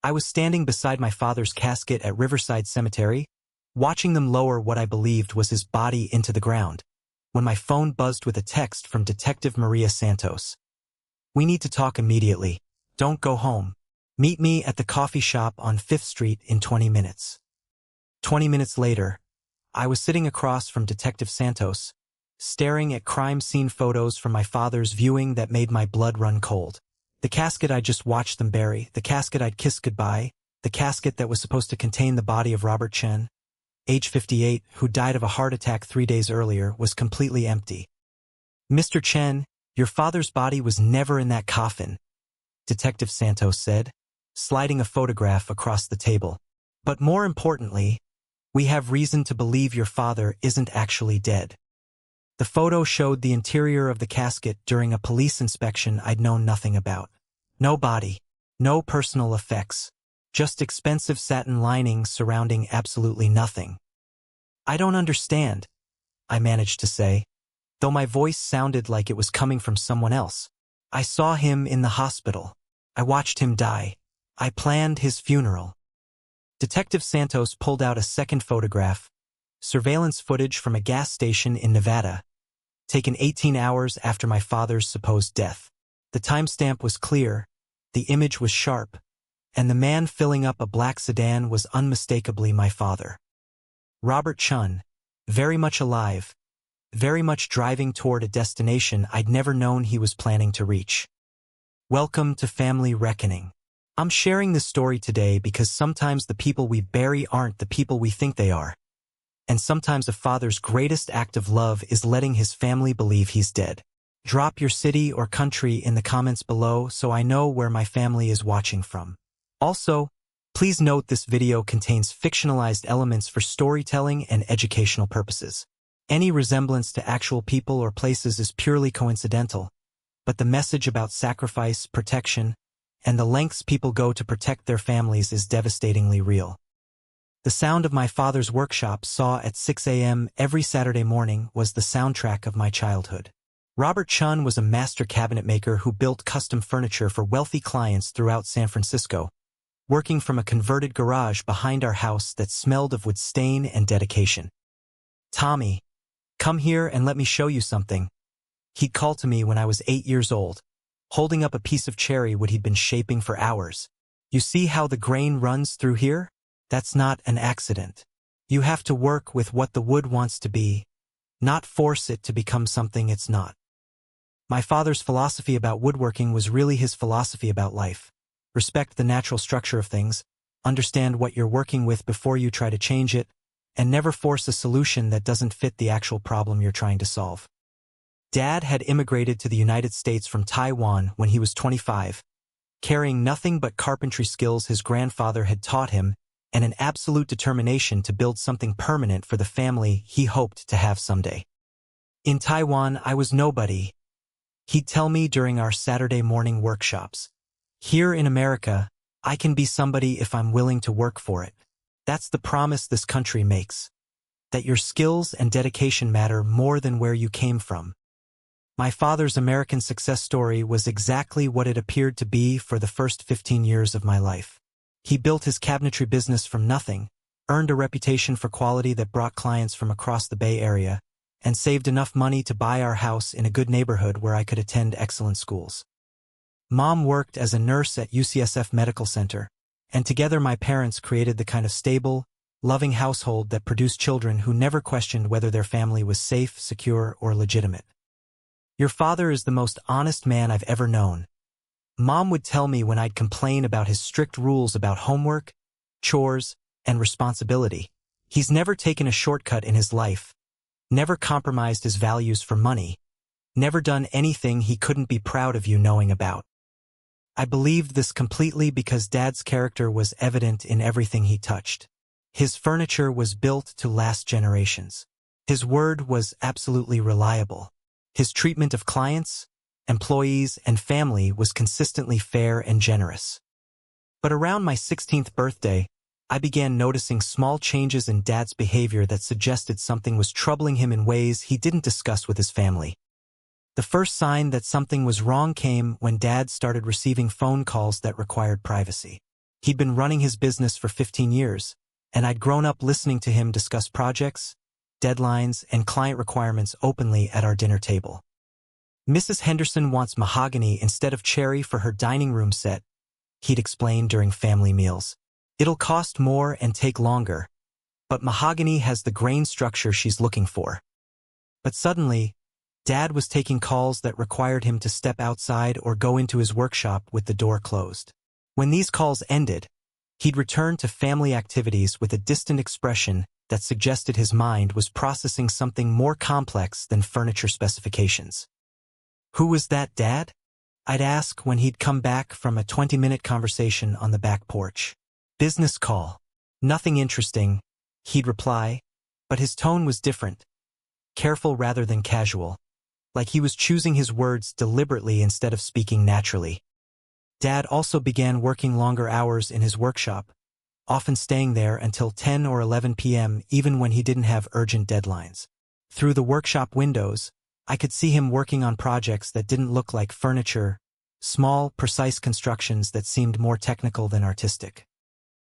I was standing beside my father's casket at Riverside Cemetery, watching them lower what I believed was his body into the ground, when my phone buzzed with a text from Detective Maria Santos. "We need to talk immediately. Don't go home. Meet me at the coffee shop on 5th Street in 20 minutes. 20 minutes later, I was sitting across from Detective Santos, staring at crime scene photos from my father's viewing that made my blood run cold. The casket I'd just watched them bury, the casket I'd kissed goodbye, the casket that was supposed to contain the body of Robert Chen, age 58, who died of a heart attack 3 days earlier, was completely empty. "Mr. Chen, your father's body was never in that coffin," Detective Santos said, sliding a photograph across the table. "But more importantly, we have reason to believe your father isn't actually dead." The photo showed the interior of the casket during a police inspection I'd known nothing about. No body, no personal effects, just expensive satin linings surrounding absolutely nothing. "I don't understand," I managed to say, though my voice sounded like it was coming from someone else. "I saw him in the hospital. I watched him die. I planned his funeral." Detective Santos pulled out a second photograph, surveillance footage from a gas station in Nevada, taken 18 hours after my father's supposed death. The timestamp was clear, the image was sharp, and the man filling up a black sedan was unmistakably my father. Robert Chun, very much alive, very much driving toward a destination I'd never known he was planning to reach. Welcome to Family Reckoning. I'm sharing this story today because sometimes the people we bury aren't the people we think they are. And sometimes a father's greatest act of love is letting his family believe he's dead. Drop your city or country in the comments below so I know where my family is watching from. Also, please note this video contains fictionalized elements for storytelling and educational purposes. Any resemblance to actual people or places is purely coincidental, but the message about sacrifice, protection, and the lengths people go to protect their families is devastatingly real. The sound of my father's workshop saw at 6 a.m. every Saturday morning was the soundtrack of my childhood. Robert Chun was a master cabinet maker who built custom furniture for wealthy clients throughout San Francisco, working from a converted garage behind our house that smelled of wood stain and dedication. "Tommy, come here and let me show you something," he'd call to me when I was 8 years old, holding up a piece of cherry wood he'd been shaping for hours. "You see how the grain runs through here? That's not an accident. You have to work with what the wood wants to be, not force it to become something it's not." My father's philosophy about woodworking was really his philosophy about life. Respect the natural structure of things, understand what you're working with before you try to change it, and never force a solution that doesn't fit the actual problem you're trying to solve. Dad had immigrated to the United States from Taiwan when he was 25, carrying nothing but carpentry skills his grandfather had taught him and an absolute determination to build something permanent for the family he hoped to have someday. "In Taiwan, I was nobody," he'd tell me during our Saturday morning workshops. "Here in America, I can be somebody if I'm willing to work for it. That's the promise this country makes, that your skills and dedication matter more than where you came from." My father's American success story was exactly what it appeared to be for the first 15 years of my life. He built his cabinetry business from nothing, earned a reputation for quality that brought clients from across the Bay Area, and saved enough money to buy our house in a good neighborhood where I could attend excellent schools. Mom worked as a nurse at UCSF Medical Center, and together my parents created the kind of stable, loving household that produced children who never questioned whether their family was safe, secure, or legitimate. "Your father is the most honest man I've ever known," Mom would tell me when I'd complain about his strict rules about homework, chores, and responsibility. "He's never taken a shortcut in his life, never compromised his values for money, never done anything he couldn't be proud of you knowing about." I believed this completely because Dad's character was evident in everything he touched. His furniture was built to last generations. His word was absolutely reliable. His treatment of clients, employees, and family was consistently fair and generous. But around my 16th birthday, I began noticing small changes in Dad's behavior that suggested something was troubling him in ways he didn't discuss with his family. The first sign that something was wrong came when Dad started receiving phone calls that required privacy. He'd been running his business for 15 years, and I'd grown up listening to him discuss projects, deadlines, and client requirements openly at our dinner table. Mrs. Henderson wants mahogany instead of cherry for her dining room set, he'd explain during family meals. It'll cost more and take longer, but mahogany has the grain structure she's looking for. But suddenly, Dad was taking calls that required him to step outside or go into his workshop with the door closed. When these calls ended, he'd return to family activities with a distant expression that suggested his mind was processing something more complex than furniture specifications. "Who was that, Dad?" I'd ask when he'd come back from a 20-minute conversation on the back porch. "Business call. Nothing interesting," he'd reply, but his tone was different, careful rather than casual, like he was choosing his words deliberately instead of speaking naturally. Dad also began working longer hours in his workshop, often staying there until 10 or 11 p.m. even when he didn't have urgent deadlines. Through the workshop windows, I could see him working on projects that didn't look like furniture, small, precise constructions that seemed more technical than artistic.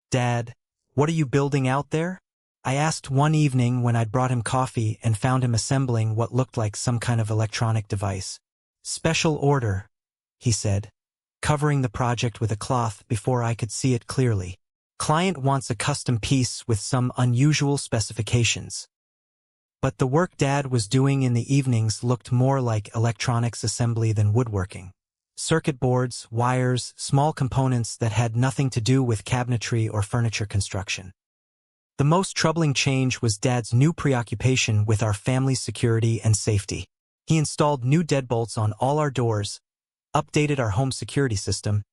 "Dad, what are you building out there?" I asked one evening when I'd brought him coffee and found him assembling what looked like some kind of electronic device. "Special order," he said, covering the project with a cloth before I could see it clearly. "Client wants a custom piece with some unusual specifications." But the work Dad was doing in the evenings looked more like electronics assembly than woodworking. Circuit boards, wires, small components that had nothing to do with cabinetry or furniture construction. The most troubling change was Dad's new preoccupation with our family's security and safety. He installed new deadbolts on all our doors, updated our home security system,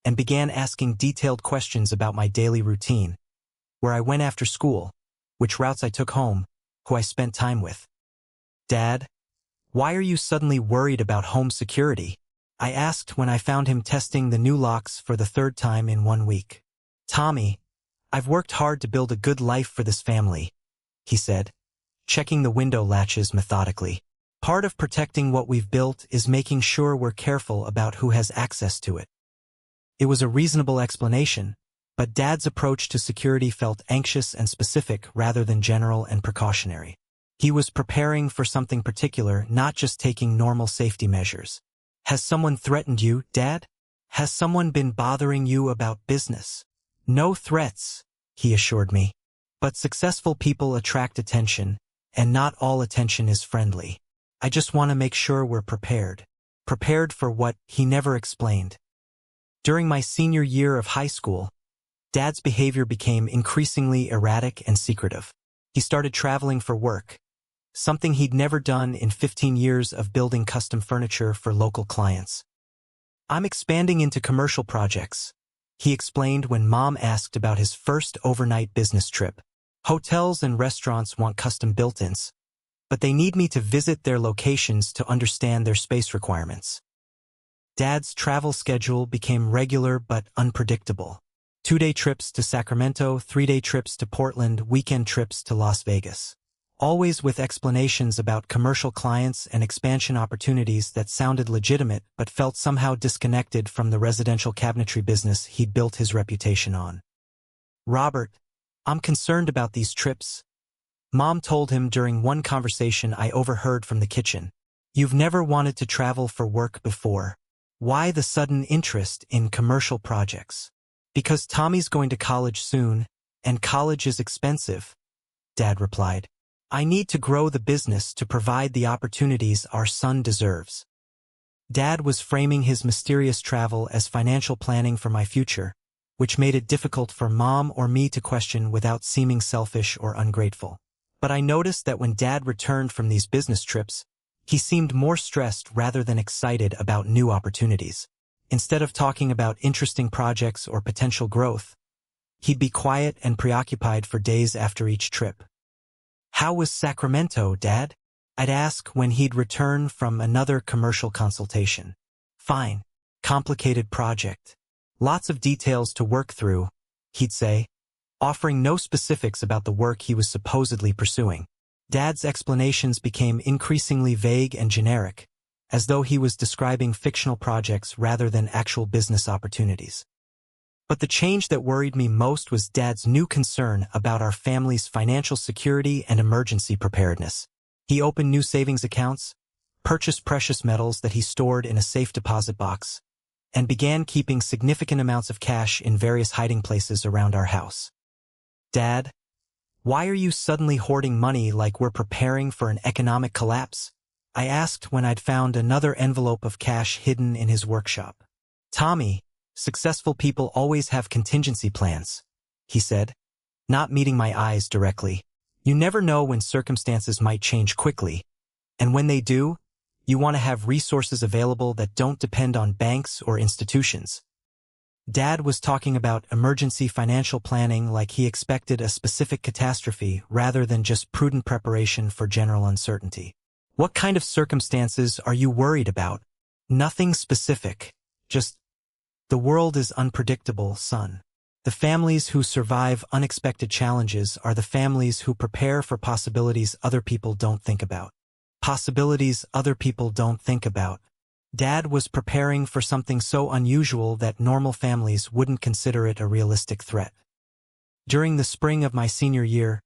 and began asking detailed questions about my daily routine, where I went after school, which routes I took home, who I spent time with. "Dad, why are you suddenly worried about home security?" I asked when I found him testing the new locks for the third time in 1 week. "Tommy, I've worked hard to build a good life for this family," he said, checking the window latches methodically. "Part of protecting what we've built is making sure we're careful about who has access to it." It was a reasonable explanation, but Dad's approach to security felt anxious and specific rather than general and precautionary. He was preparing for something particular, not just taking normal safety measures. "Has someone threatened you, Dad? Has someone been bothering you about business?" "No threats," he assured me. "But successful people attract attention, and not all attention is friendly. I just want to make sure we're prepared." Prepared for what, he never explained. During my senior year of high school, Dad's behavior became increasingly erratic and secretive. He started traveling for work, something he'd never done in 15 years of building custom furniture for local clients. "I'm expanding into commercial projects," he explained when Mom asked about his first overnight business trip. "Hotels and restaurants want custom built-ins, but they need me to visit their locations to understand their space requirements." Dad's travel schedule became regular but unpredictable. 2-day trips to Sacramento, 3-day trips to Portland, weekend trips to Las Vegas. Always with explanations about commercial clients and expansion opportunities that sounded legitimate but felt somehow disconnected from the residential cabinetry business he'd built his reputation on. "Robert, I'm concerned about these trips," Mom told him during one conversation I overheard from the kitchen. "You've never wanted to travel for work before. Why the sudden interest in commercial projects?" "Because Tommy's going to college soon, and college is expensive," Dad replied. "I need to grow the business to provide the opportunities our son deserves." Dad was framing his mysterious travel as financial planning for my future, which made it difficult for Mom or me to question without seeming selfish or ungrateful. But I noticed that when Dad returned from these business trips, he seemed more stressed rather than excited about new opportunities. Instead of talking about interesting projects or potential growth, he'd be quiet and preoccupied for days after each trip. "How was Sacramento, Dad?" I'd ask when he'd return from another commercial consultation. "Fine. Complicated project. Lots of details to work through," he'd say, offering no specifics about the work he was supposedly pursuing. Dad's explanations became increasingly vague and generic, as though he was describing fictional projects rather than actual business opportunities. But the change that worried me most was Dad's new concern about our family's financial security and emergency preparedness. He opened new savings accounts, purchased precious metals that he stored in a safe deposit box, and began keeping significant amounts of cash in various hiding places around our house. "Dad, why are you suddenly hoarding money like we're preparing for an economic collapse?" I asked when I'd found another envelope of cash hidden in his workshop. "Tommy, successful people always have contingency plans," he said, not meeting my eyes directly. "You never know when circumstances might change quickly, and when they do, you want to have resources available that don't depend on banks or institutions." Dad was talking about emergency financial planning like he expected a specific catastrophe rather than just prudent preparation for general uncertainty. "What kind of circumstances are you worried about?" "Nothing specific. Just, the world is unpredictable, son. The families who survive unexpected challenges are the families who prepare for possibilities other people don't think about." Possibilities other people don't think about. Dad was preparing for something so unusual that normal families wouldn't consider it a realistic threat. During the spring of my senior year,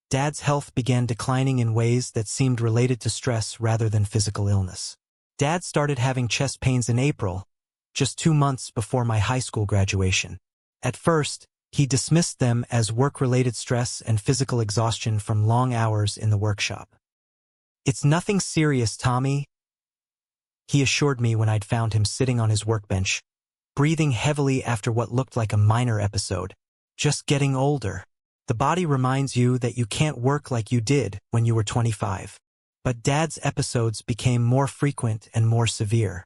Dad's health began declining in ways that seemed related to stress rather than physical illness. Dad started having chest pains in April, just 2 months before my high school graduation. At first, he dismissed them as work-related stress and physical exhaustion from long hours in the workshop. "It's nothing serious, Tommy," he assured me when I'd found him sitting on his workbench, breathing heavily after what looked like a minor episode. "Just getting older. The body reminds you that you can't work like you did when you were 25. But Dad's episodes became more frequent and more severe.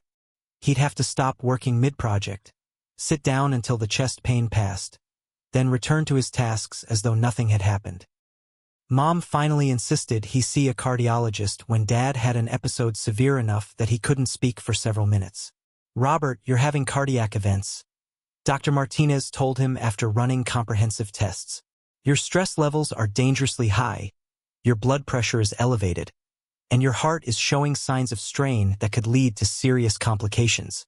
He'd have to stop working mid-project, sit down until the chest pain passed, then return to his tasks as though nothing had happened. Mom finally insisted he see a cardiologist when Dad had an episode severe enough that he couldn't speak for several minutes. "Robert, you're having cardiac events," Dr. Martinez told him after running comprehensive tests. "Your stress levels are dangerously high, your blood pressure is elevated, and your heart is showing signs of strain that could lead to serious complications."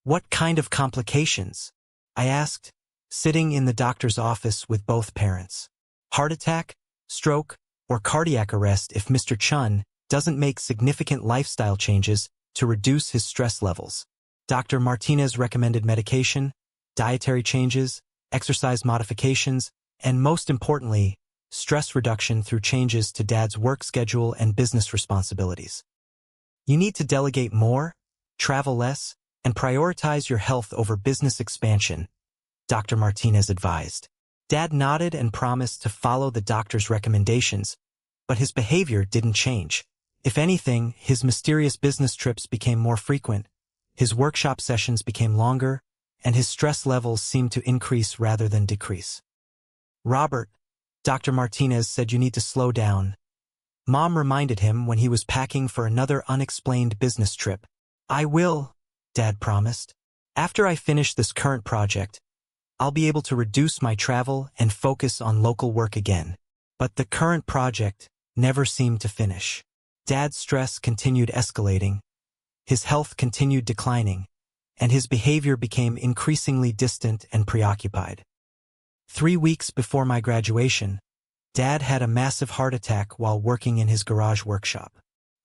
"What kind of complications?" I asked, sitting in the doctor's office with both parents. "Heart attack, stroke, or cardiac arrest if Mr. Chun doesn't make significant lifestyle changes to reduce his stress levels." Dr. Martinez recommended medication, dietary changes, exercise modifications, and most importantly, stress reduction through changes to Dad's work schedule and business responsibilities. "You need to delegate more, travel less, and prioritize your health over business expansion," Dr. Martinez advised. Dad nodded and promised to follow the doctor's recommendations, but his behavior didn't change. If anything, his mysterious business trips became more frequent, his workshop sessions became longer, and his stress levels seemed to increase rather than decrease. "Robert," Dr. Martinez said, "you need to slow down." Mom reminded him when he was packing for another unexplained business trip. "I will," Dad promised. "After I finish this current project, I'll be able to reduce my travel and focus on local work again." But the current project never seemed to finish. Dad's stress continued escalating, his health continued declining, and his behavior became increasingly distant and preoccupied. 3 weeks before my graduation, Dad had a massive heart attack while working in his garage workshop.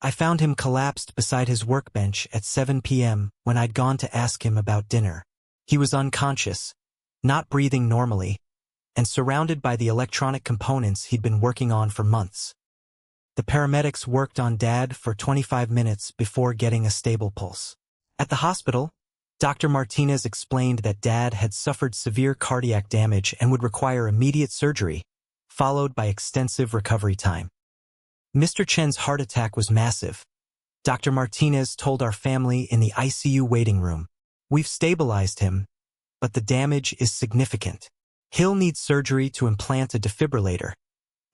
I found him collapsed beside his workbench at 7 p.m. when I'd gone to ask him about dinner. He was unconscious, not breathing normally, and surrounded by the electronic components he'd been working on for months. The paramedics worked on Dad for 25 minutes before getting a stable pulse. At the hospital, Dr. Martinez explained that Dad had suffered severe cardiac damage and would require immediate surgery, followed by extensive recovery time. Mr. Chen's heart attack was massive, Dr. Martinez told our family in the ICU waiting room. "We've stabilized him, but the damage is significant. He'll need surgery to implant a defibrillator,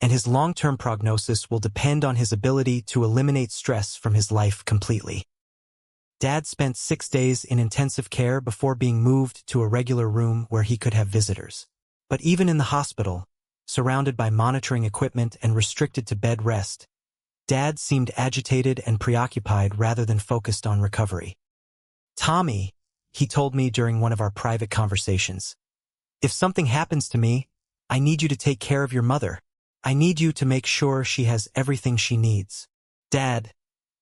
and his long-term prognosis will depend on his ability to eliminate stress from his life completely." Dad spent 6 days in intensive care before being moved to a regular room where he could have visitors. But even in the hospital, surrounded by monitoring equipment and restricted to bed rest, Dad seemed agitated and preoccupied rather than focused on recovery. "Tommy," he told me during one of our private conversations, If something happens to me, I need you to take care of your mother. I need you to make sure she has everything she needs. Dad,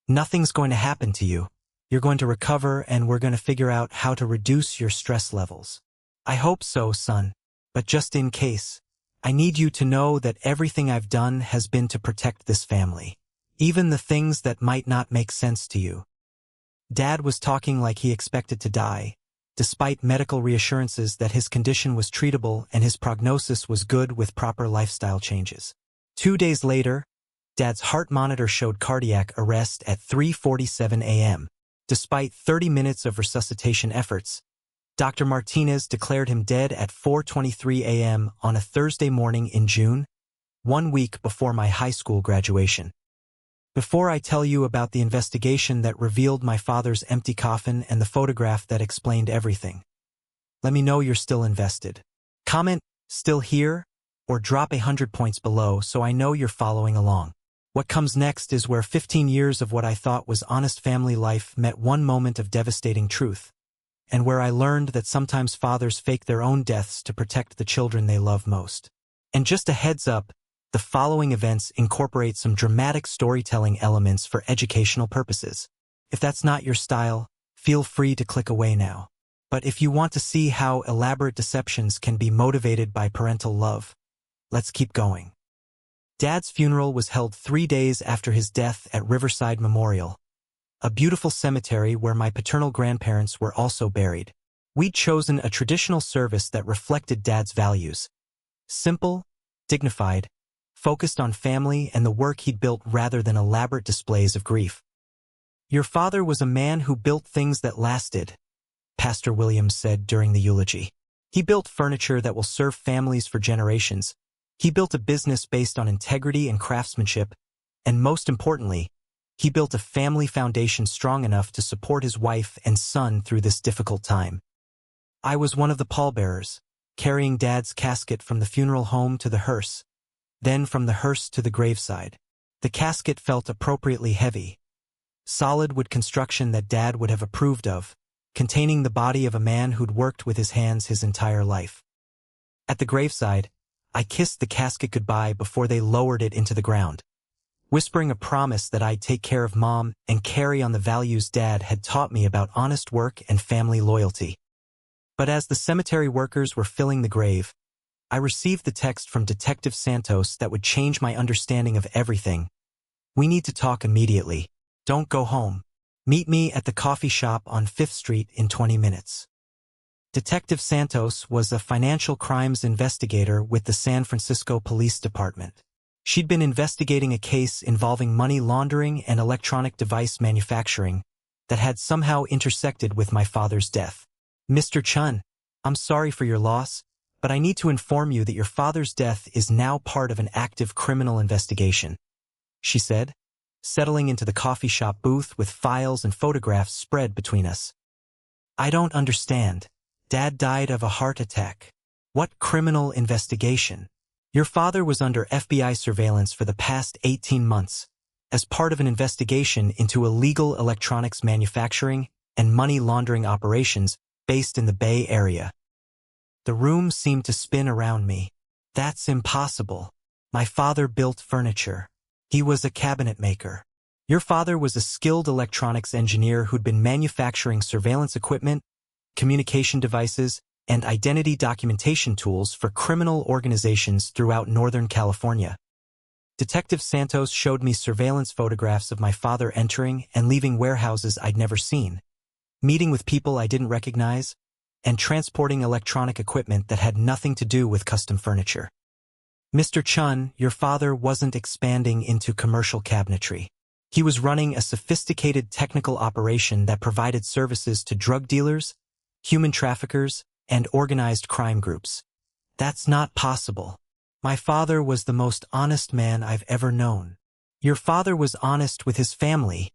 nothing's going to happen to you. You're going to recover and we're going to figure out how to reduce your stress levels. I hope so, son. But just in case, I need you to know that everything I've done has been to protect this family. Even the things that might not make sense to you. Dad was talking like he expected to die, despite medical reassurances that his condition was treatable and his prognosis was good with proper lifestyle changes. 2 days later, Dad's heart monitor showed cardiac arrest at 3:47 a.m. Despite 30 minutes of resuscitation efforts, Dr. Martinez declared him dead at 4:23 a.m. on a Thursday morning in June, 1 week before my high school graduation. Before I tell you about the investigation that revealed my father's empty coffin and the photograph that explained everything, let me know you're still invested. Comment, "Still here?" or drop 100 points below so I know you're following along. What comes next is where 15 years of what I thought was honest family life met one moment of devastating truth, and where I learned that sometimes fathers fake their own deaths to protect the children they love most. And just a heads up, the following events incorporate some dramatic storytelling elements for educational purposes. If that's not your style, feel free to click away now. But if you want to see how elaborate deceptions can be motivated by parental love, let's keep going. Dad's funeral was held 3 days after his death at Riverside Memorial, a beautiful cemetery where my paternal grandparents were also buried. We'd chosen a traditional service that reflected Dad's values. Simple, dignified, focused on family and the work he'd built rather than elaborate displays of grief. "Your father was a man who built things that lasted," Pastor Williams said during the eulogy. "He built furniture that will serve families for generations. He built a business based on integrity and craftsmanship, and most importantly, he built a family foundation strong enough to support his wife and son through this difficult time." I was one of the pallbearers, carrying Dad's casket from the funeral home to the hearse, then from the hearse to the graveside. The casket felt appropriately heavy, solid wood construction that Dad would have approved of, containing the body of a man who'd worked with his hands his entire life. At the graveside, I kissed the casket goodbye before they lowered it into the ground, whispering a promise that I'd take care of Mom and carry on the values Dad had taught me about honest work and family loyalty. But as the cemetery workers were filling the grave, I received the text from Detective Santos that would change my understanding of everything. "We need to talk immediately. Don't go home. Meet me at the coffee shop on 5th Street in 20 minutes. Detective Santos was a financial crimes investigator with the San Francisco Police Department. She'd been investigating a case involving money laundering and electronic device manufacturing that had somehow intersected with my father's death. "Mr. Chun, I'm sorry for your loss, but I need to inform you that your father's death is now part of an active criminal investigation," she said, settling into the coffee shop booth with files and photographs spread between us. "I don't understand. Dad died of a heart attack. What criminal investigation? Your father was under FBI surveillance for the past 18 months, as part of an investigation into illegal electronics manufacturing and money laundering operations based in the Bay Area." The room seemed to spin around me. "That's impossible. My father built furniture. He was a cabinet maker. Your father was a skilled electronics engineer who'd been manufacturing surveillance equipment, communication devices, and identity documentation tools for criminal organizations throughout Northern California." Detective Santos showed me surveillance photographs of my father entering and leaving warehouses I'd never seen, meeting with people I didn't recognize, and transporting electronic equipment that had nothing to do with custom furniture. "Mr. Chun, your father wasn't expanding into commercial cabinetry. He was running a sophisticated technical operation that provided services to drug dealers, human traffickers, and organized crime groups. That's not possible. My father was the most honest man I've ever known." "Your father was honest with his family,"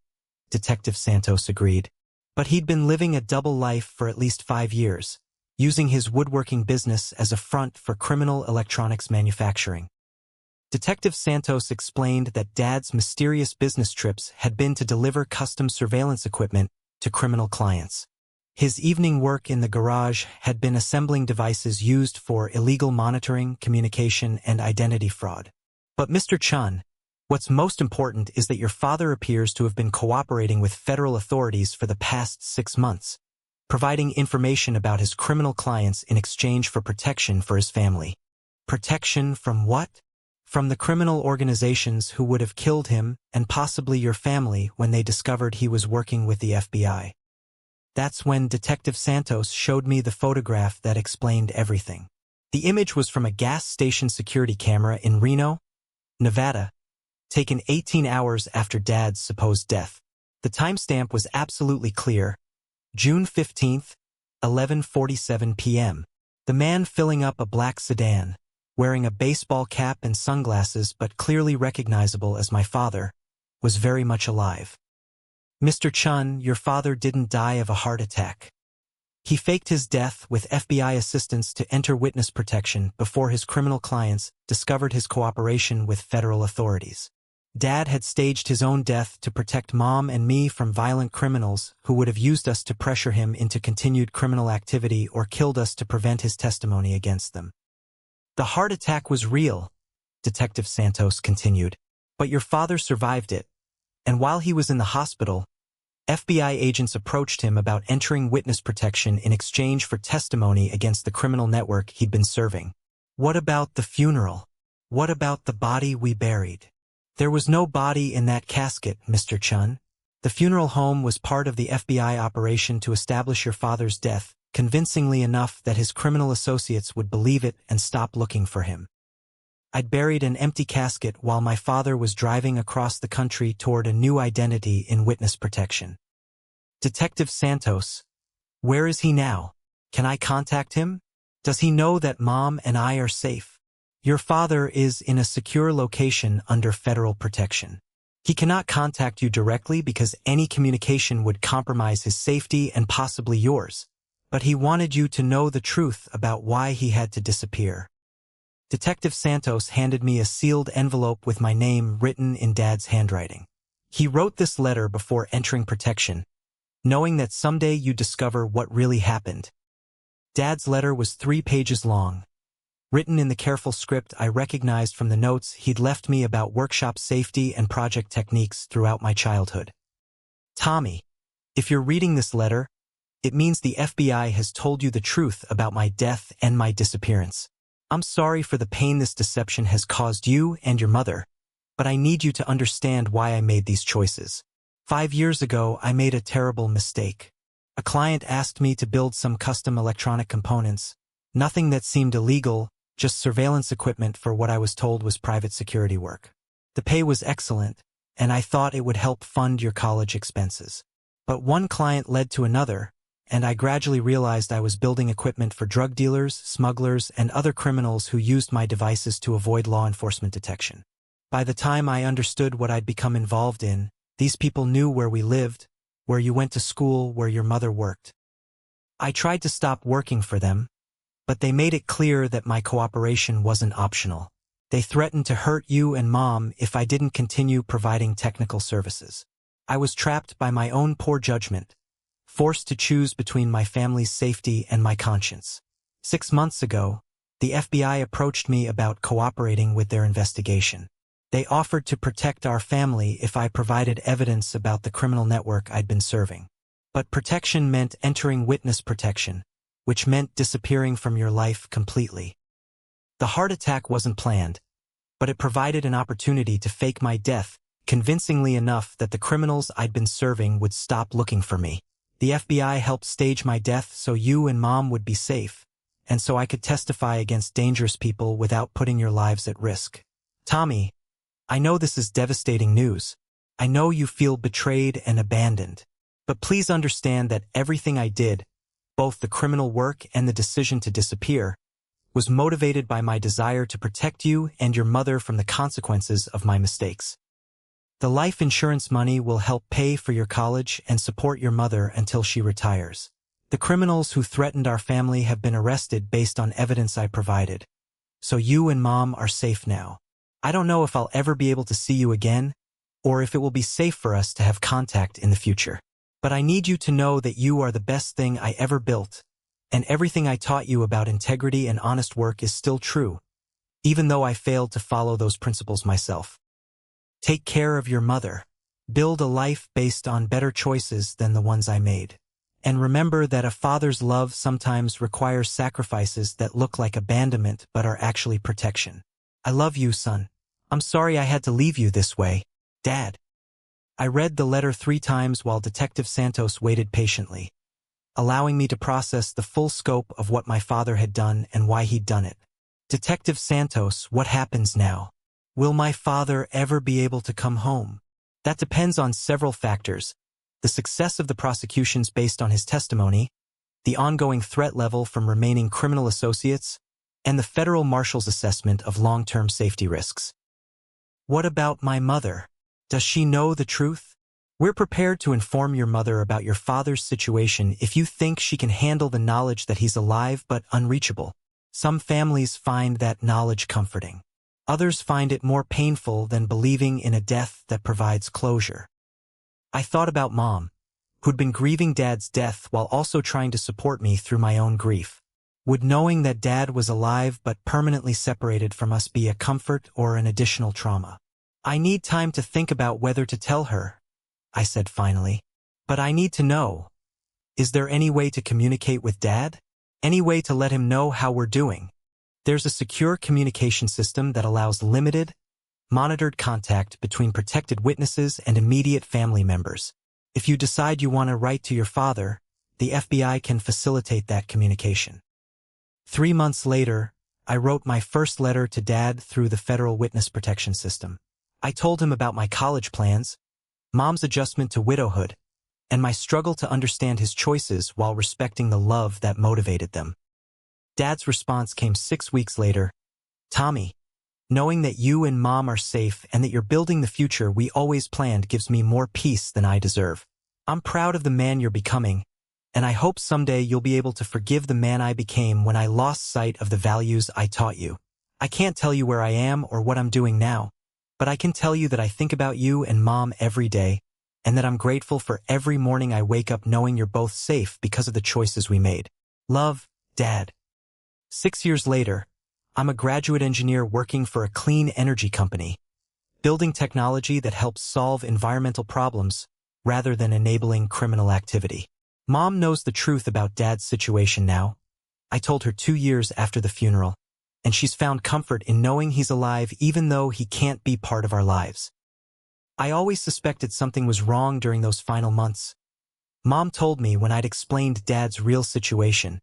Detective Santos agreed. "But he'd been living a double life for at least 5 years, using his woodworking business as a front for criminal electronics manufacturing." Detective Santos explained that Dad's mysterious business trips had been to deliver custom surveillance equipment to criminal clients. His evening work in the garage had been assembling devices used for illegal monitoring, communication, and identity fraud. But Mr. Chun, what's most important is that your father appears to have been cooperating with federal authorities for the past 6 months, providing information about his criminal clients in exchange for protection for his family. Protection from what? From the criminal organizations who would have killed him and possibly your family when they discovered he was working with the FBI. That's when Detective Santos showed me the photograph that explained everything. The image was from a gas station security camera in Reno, Nevada, taken 18 hours after Dad's supposed death. The timestamp was absolutely clear. June 15th, 11:47 p.m. The man filling up a black sedan, wearing a baseball cap and sunglasses but clearly recognizable as my father, was very much alive. Mr. Chun, your father didn't die of a heart attack. He faked his death with FBI assistance to enter witness protection before his criminal clients discovered his cooperation with federal authorities. Dad had staged his own death to protect Mom and me from violent criminals who would have used us to pressure him into continued criminal activity or killed us to prevent his testimony against them. The heart attack was real, Detective Santos continued, but your father survived it, and while he was in the hospital, FBI agents approached him about entering witness protection in exchange for testimony against the criminal network he'd been serving. What about the funeral? What about the body we buried? There was no body in that casket, Mr. Chun. The funeral home was part of the FBI operation to establish your father's death, convincingly enough that his criminal associates would believe it and stop looking for him. I'd buried an empty casket while my father was driving across the country toward a new identity in witness protection. Detective Santos, where is he now? Can I contact him? Does he know that Mom and I are safe? Your father is in a secure location under federal protection. He cannot contact you directly because any communication would compromise his safety and possibly yours, but he wanted you to know the truth about why he had to disappear. Detective Santos handed me a sealed envelope with my name written in Dad's handwriting. He wrote this letter before entering protection, knowing that someday you'd discover what really happened. Dad's letter was 3 pages long, written in the careful script I recognized from the notes he'd left me about workshop safety and project techniques throughout my childhood. Tommy, if you're reading this letter, it means the FBI has told you the truth about my death and my disappearance. I'm sorry for the pain this deception has caused you and your mother, but I need you to understand why I made these choices. 5 years ago, I made a terrible mistake. A client asked me to build some custom electronic components, nothing that seemed illegal, just surveillance equipment for what I was told was private security work. The pay was excellent, and I thought it would help fund your college expenses. But one client led to another, and I gradually realized I was building equipment for drug dealers, smugglers, and other criminals who used my devices to avoid law enforcement detection. By the time I understood what I'd become involved in, these people knew where we lived, where you went to school, where your mother worked. I tried to stop working for them, but they made it clear that my cooperation wasn't optional. They threatened to hurt you and Mom if I didn't continue providing technical services. I was trapped by my own poor judgment, forced to choose between my family's safety and my conscience. 6 months ago, the FBI approached me about cooperating with their investigation. They offered to protect our family if I provided evidence about the criminal network I'd been serving. But protection meant entering witness protection, which meant disappearing from your life completely. The heart attack wasn't planned, but it provided an opportunity to fake my death, convincingly enough that the criminals I'd been serving would stop looking for me. The FBI helped stage my death so you and Mom would be safe, and so I could testify against dangerous people without putting your lives at risk. Tommy, I know this is devastating news. I know you feel betrayed and abandoned. But please understand that everything I did, both the criminal work and the decision to disappear, was motivated by my desire to protect you and your mother from the consequences of my mistakes. The life insurance money will help pay for your college and support your mother until she retires. The criminals who threatened our family have been arrested based on evidence I provided. So you and Mom are safe now. I don't know if I'll ever be able to see you again, or if it will be safe for us to have contact in the future. But I need you to know that you are the best thing I ever built, and everything I taught you about integrity and honest work is still true, even though I failed to follow those principles myself. Take care of your mother. Build a life based on better choices than the ones I made. And remember that a father's love sometimes requires sacrifices that look like abandonment but are actually protection. I love you, son. I'm sorry I had to leave you this way, Dad. I read the letter 3 times while Detective Santos waited patiently, allowing me to process the full scope of what my father had done and why he'd done it. Detective Santos, what happens now? Will my father ever be able to come home? That depends on several factors: the success of the prosecutions based on his testimony, the ongoing threat level from remaining criminal associates, and the federal marshal's assessment of long-term safety risks. What about my mother? Does she know the truth? We're prepared to inform your mother about your father's situation if you think she can handle the knowledge that he's alive but unreachable. Some families find that knowledge comforting. Others find it more painful than believing in a death that provides closure. I thought about Mom, who'd been grieving Dad's death while also trying to support me through my own grief. Would knowing that Dad was alive but permanently separated from us be a comfort or an additional trauma? I need time to think about whether to tell her, I said finally. But I need to know. Is there any way to communicate with Dad? Any way to let him know how we're doing? There's a secure communication system that allows limited, monitored contact between protected witnesses and immediate family members. If you decide you want to write to your father, the FBI can facilitate that communication. 3 months later, I wrote my first letter to Dad through the federal witness protection system. I told him about my college plans, Mom's adjustment to widowhood, and my struggle to understand his choices while respecting the love that motivated them. Dad's response came 6 weeks later. Tommy, knowing that you and Mom are safe and that you're building the future we always planned gives me more peace than I deserve. I'm proud of the man you're becoming, and I hope someday you'll be able to forgive the man I became when I lost sight of the values I taught you. I can't tell you where I am or what I'm doing now, but I can tell you that I think about you and Mom every day, and that I'm grateful for every morning I wake up knowing you're both safe because of the choices we made. Love, Dad. 6 years later, I'm a graduate engineer working for a clean energy company, building technology that helps solve environmental problems rather than enabling criminal activity. Mom knows the truth about Dad's situation now. I told her 2 years after the funeral, and she's found comfort in knowing he's alive even though he can't be part of our lives. I always suspected something was wrong during those final months. Mom told me when I'd explained Dad's real situation.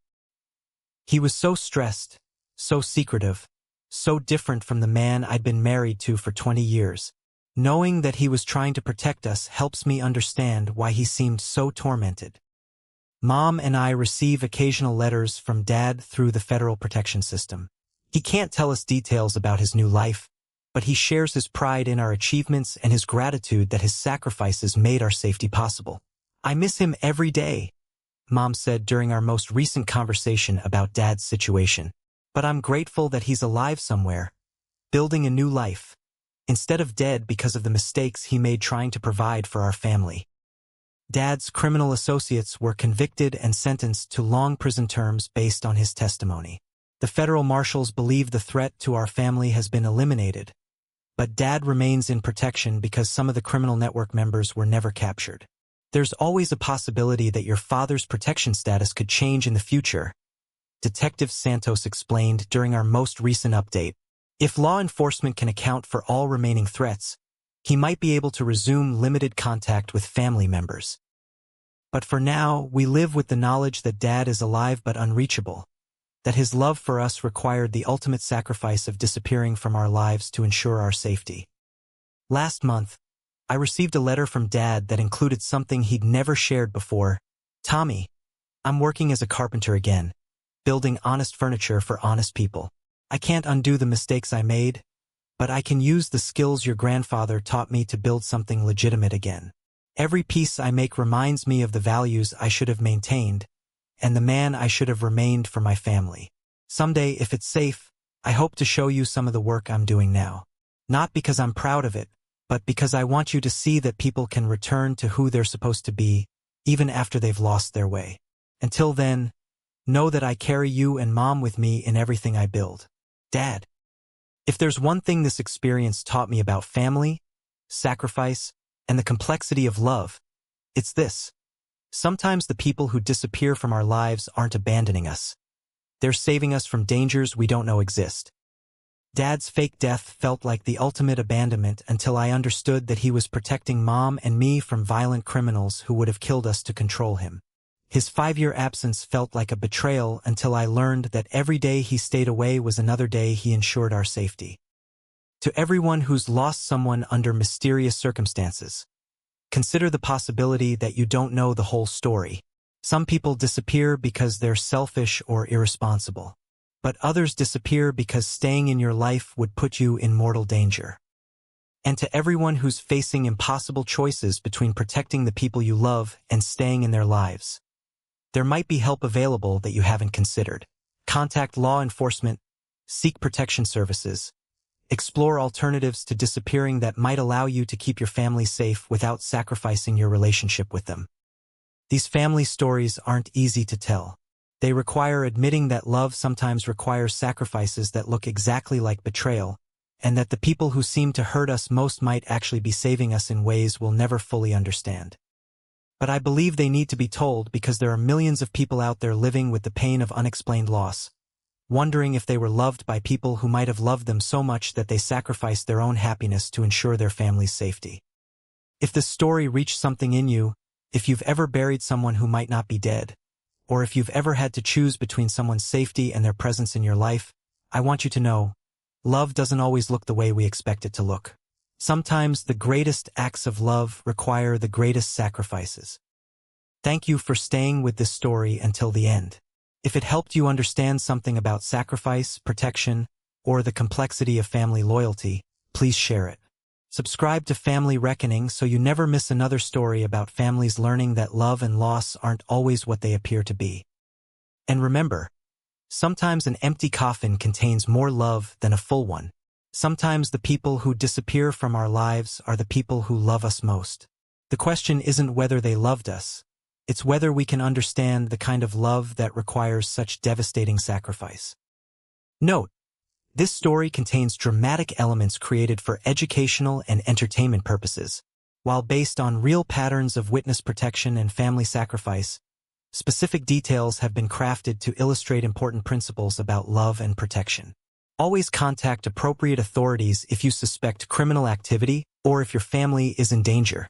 He was so stressed, so secretive, so different from the man I'd been married to for 20 years. Knowing that he was trying to protect us helps me understand why he seemed so tormented. Mom and I receive occasional letters from Dad through the federal protection system. He can't tell us details about his new life, but he shares his pride in our achievements and his gratitude that his sacrifices made our safety possible. I miss him every day, Mom said during our most recent conversation about Dad's situation. But I'm grateful that he's alive somewhere, building a new life, instead of dead because of the mistakes he made trying to provide for our family. Dad's criminal associates were convicted and sentenced to long prison terms based on his testimony. The federal marshals believe the threat to our family has been eliminated, but Dad remains in protection because some of the criminal network members were never captured. There's always a possibility that your father's protection status could change in the future, Detective Santos explained during our most recent update. If law enforcement can account for all remaining threats, he might be able to resume limited contact with family members. But for now, we live with the knowledge that Dad is alive but unreachable, that his love for us required the ultimate sacrifice of disappearing from our lives to ensure our safety. Last month, I received a letter from Dad that included something he'd never shared before. Tommy, I'm working as a carpenter again, building honest furniture for honest people. I can't undo the mistakes I made, but I can use the skills your grandfather taught me to build something legitimate again. Every piece I make reminds me of the values I should have maintained, and the man I should have remained for my family. Someday, if it's safe, I hope to show you some of the work I'm doing now. Not because I'm proud of it, but because I want you to see that people can return to who they're supposed to be, even after they've lost their way. Until then, know that I carry you and Mom with me in everything I build. Dad. If there's one thing this experience taught me about family, sacrifice, and the complexity of love, it's this. Sometimes the people who disappear from our lives aren't abandoning us. They're saving us from dangers we don't know exist. Dad's fake death felt like the ultimate abandonment until I understood that he was protecting Mom and me from violent criminals who would have killed us to control him. His 5-year absence felt like a betrayal until I learned that every day he stayed away was another day he ensured our safety. To everyone who's lost someone under mysterious circumstances, consider the possibility that you don't know the whole story. Some people disappear because they're selfish or irresponsible, but others disappear because staying in your life would put you in mortal danger. And to everyone who's facing impossible choices between protecting the people you love and staying in their lives, there might be help available that you haven't considered. Contact law enforcement, seek protection services, explore alternatives to disappearing that might allow you to keep your family safe without sacrificing your relationship with them. These family stories aren't easy to tell. They require admitting that love sometimes requires sacrifices that look exactly like betrayal, and that the people who seem to hurt us most might actually be saving us in ways we'll never fully understand. But I believe they need to be told because there are millions of people out there living with the pain of unexplained loss, wondering if they were loved by people who might have loved them so much that they sacrificed their own happiness to ensure their family's safety. If this story reached something in you, if you've ever buried someone who might not be dead, or if you've ever had to choose between someone's safety and their presence in your life, I want you to know, love doesn't always look the way we expect it to look. Sometimes the greatest acts of love require the greatest sacrifices. Thank you for staying with this story until the end. If it helped you understand something about sacrifice, protection, or the complexity of family loyalty, please share it. Subscribe to Family Reckoning so you never miss another story about families learning that love and loss aren't always what they appear to be. And remember, sometimes an empty coffin contains more love than a full one. Sometimes the people who disappear from our lives are the people who love us most. The question isn't whether they loved us. It's whether we can understand the kind of love that requires such devastating sacrifice. Note, this story contains dramatic elements created for educational and entertainment purposes. While based on real patterns of witness protection and family sacrifice, specific details have been crafted to illustrate important principles about love and protection. Always contact appropriate authorities if you suspect criminal activity or if your family is in danger.